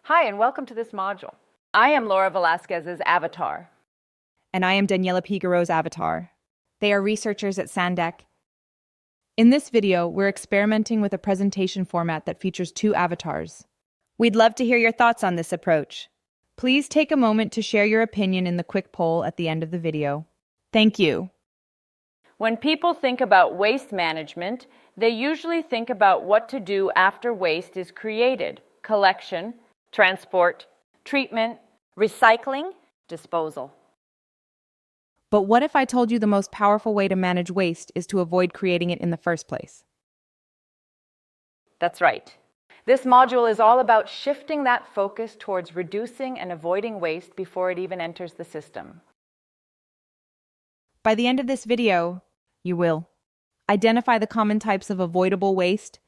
Hi, and welcome to this module. I am Laura Velasquez's avatar. And I am Daniela Pigaro's avatar. They are researchers at Sandec. In this video, we're experimenting with a presentation format that features two avatars. We'd love to hear your thoughts on this approach. Please take a moment to share your opinion in the quick poll at the end of the video. Thank you. When people think about waste management, they usually think about what to do after waste is created: collection, transport, treatment, recycling, disposal. But what if I told you the most powerful way to manage waste is to avoid creating it in the first place? That's right. This module is all about shifting that focus towards reducing and avoiding waste before it even enters the system. By the end of this video, you will identify the common types of avoidable waste,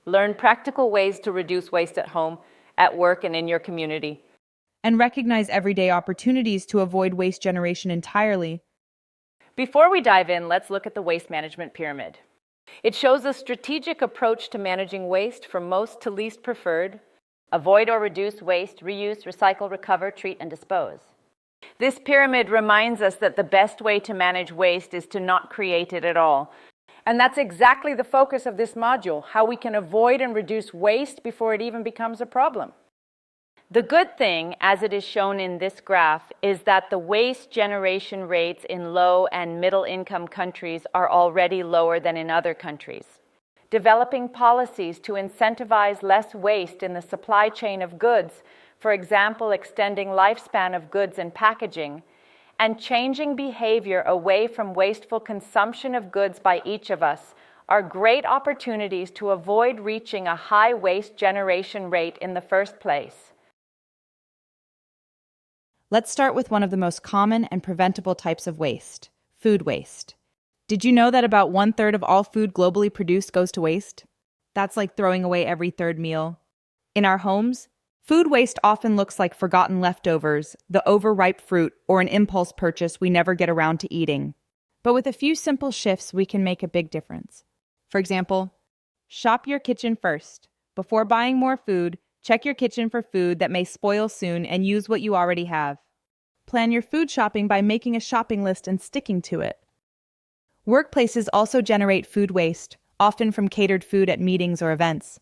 Learn practical ways to reduce waste at home, at work, and in your community. and recognize everyday opportunities to avoid waste generation entirely. Before we dive in, let's look at the waste management pyramid. It shows a strategic approach to managing waste from most to least preferred: avoid or reduce waste, reuse, recycle, recover, treat, and dispose. This pyramid reminds us that the best way to manage waste is to not create it at all. And that's exactly the focus of this module: how we can avoid and reduce waste before it even becomes a problem. The good thing, as it is shown in this graph, is that the waste generation rates in low and middle income countries are already lower than in other countries. Developing policies to incentivize less waste in the supply chain of goods, for example, extending lifespan of goods and packaging, and changing behavior away from wasteful consumption of goods by each of us, are great opportunities to avoid reaching a high waste generation rate in the first place. Let's start with one of the most common and preventable types of waste: food waste. Did you know that about 1/3 of all food globally produced goes to waste? That's like throwing away every third meal. In our homes, food waste often looks like forgotten leftovers, the overripe fruit, or an impulse purchase we never get around to eating. But with a few simple shifts, we can make a big difference. For example, shop your kitchen first. Before buying more food, check your kitchen for food that may spoil soon and use what you already have. Plan your food shopping by making a shopping list and sticking to it. Workplaces also generate food waste, often from catered food at meetings or events.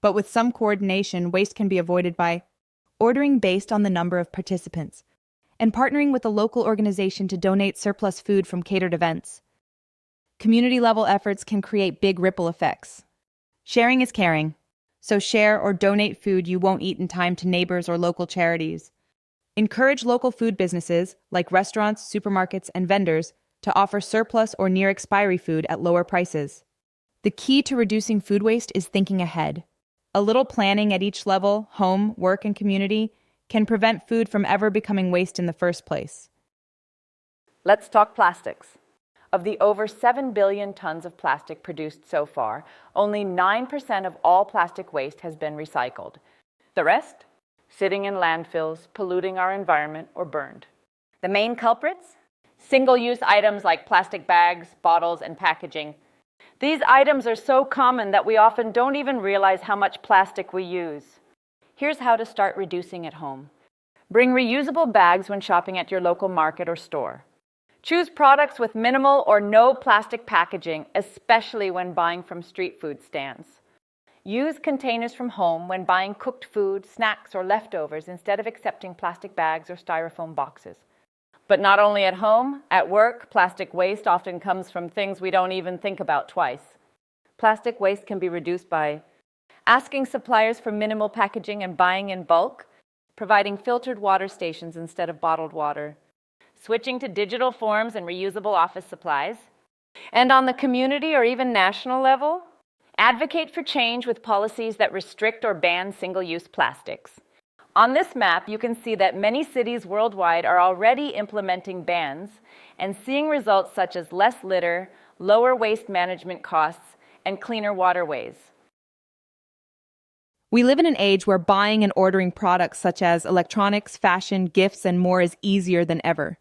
But with some coordination, waste can be avoided by ordering based on the number of participants and partnering with a local organization to donate surplus food from catered events. Community-level efforts can create big ripple effects. Sharing is caring. So share or donate food you won't eat in time to neighbors or local charities. Encourage local food businesses, like restaurants, supermarkets, and vendors, to offer surplus or near-expiry food at lower prices. The key to reducing food waste is thinking ahead. A little planning at each level, home, work, and community, can prevent food from ever becoming waste in the first place. Let's talk plastics. Of the over 7 billion tons of plastic produced so far, only 9% of all plastic waste has been recycled. The rest? Sitting in landfills, polluting our environment, or burned. The main culprits? Single-use items like plastic bags, bottles, and packaging. These items are so common that we often don't even realize how much plastic we use. Here's how to start reducing at home. Bring reusable bags when shopping at your local market or store. Choose products with minimal or no plastic packaging, especially when buying from street food stands. Use containers from home when buying cooked food, snacks, or leftovers instead of accepting plastic bags or styrofoam boxes. But not only at home, at work, plastic waste often comes from things we don't even think about twice. Plastic waste can be reduced by asking suppliers for minimal packaging and buying in bulk, providing filtered water stations instead of bottled water, switching to digital forms and reusable office supplies. And on the community or even national level, advocate for change with policies that restrict or ban single-use plastics. On this map, you can see that many cities worldwide are already implementing bans and seeing results such as less litter, lower waste management costs, and cleaner waterways. We live in an age where buying and ordering products such as electronics, fashion, gifts, and more is easier than ever.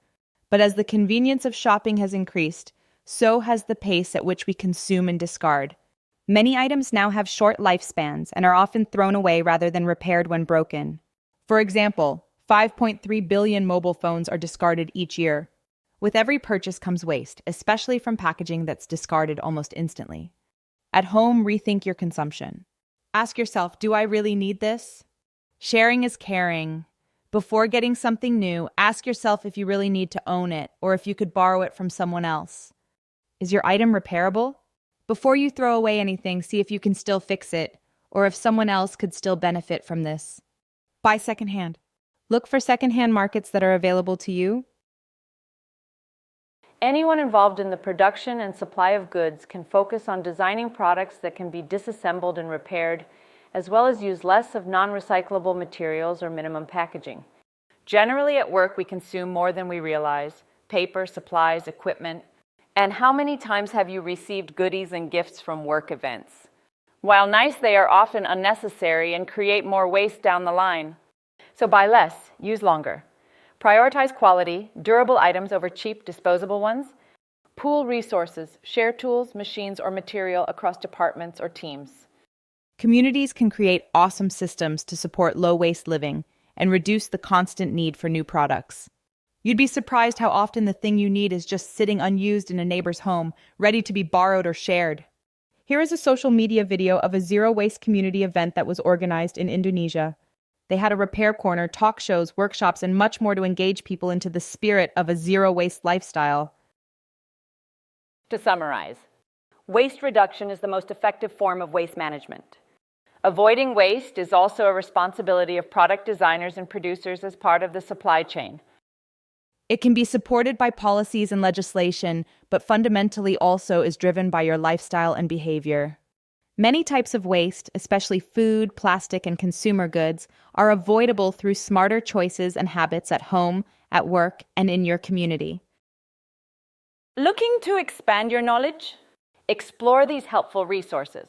But as the convenience of shopping has increased, so has the pace at which we consume and discard. Many items now have short lifespans and are often thrown away rather than repaired when broken. For example, 5.3 billion mobile phones are discarded each year. With every purchase comes waste, especially from packaging that's discarded almost instantly. At home, rethink your consumption. Ask yourself, do I really need this? Sharing is caring. Before getting something new, ask yourself if you really need to own it or if you could borrow it from someone else. Is your item repairable? Before you throw away anything, see if you can still fix it or if someone else could still benefit from this. Buy secondhand. Look for secondhand markets that are available to you. Anyone involved in the production and supply of goods can focus on designing products that can be disassembled and repaired, as well as use less of non-recyclable materials or minimum packaging. Generally at work, we consume more than we realize: paper, supplies, equipment. And how many times have you received goodies and gifts from work events? While nice, they are often unnecessary and create more waste down the line. So buy less, use longer. Prioritize quality, durable items over cheap, disposable ones. Pool resources, share tools, machines, or material across departments or teams. Communities can create awesome systems to support low-waste living and reduce the constant need for new products. You'd be surprised how often the thing you need is just sitting unused in a neighbor's home, ready to be borrowed or shared. Here is a social media video of a zero-waste community event that was organized in Indonesia. They had a repair corner, talk shows, workshops, and much more to engage people into the spirit of a zero-waste lifestyle. To summarize, waste reduction is the most effective form of waste management. Avoiding waste is also a responsibility of product designers and producers as part of the supply chain. It can be supported by policies and legislation, but fundamentally also is driven by your lifestyle and behavior. Many types of waste, especially food, plastic, and consumer goods, are avoidable through smarter choices and habits at home, at work, and in your community. Looking to expand your knowledge? Explore these helpful resources.